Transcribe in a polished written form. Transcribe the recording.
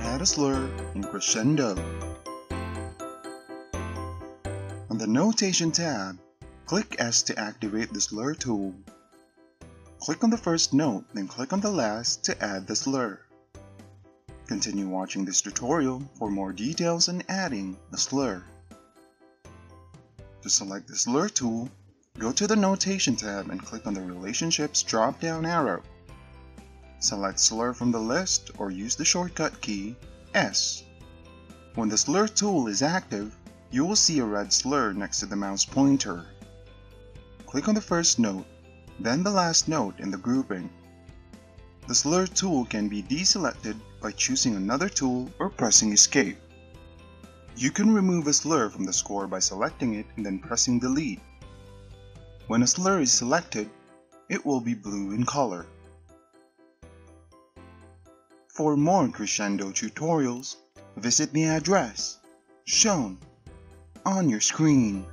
add a slur in Crescendo. On the Notation tab, click S to activate the slur tool. Click on the first note, then click on the last to add the slur. Continue watching this tutorial for more details on adding a slur. To select the slur tool, go to the Notation tab and click on the Relationships drop-down arrow. Select Slur from the list or use the shortcut key S. When the slur tool is active, you will see a red slur next to the mouse pointer. Click on the first note, then the last note in the grouping. The slur tool can be deselected by choosing another tool or pressing Escape. You can remove a slur from the score by selecting it and then pressing Delete. When a slur is selected, it will be blue in color. For more Crescendo tutorials, visit the address shown on your screen.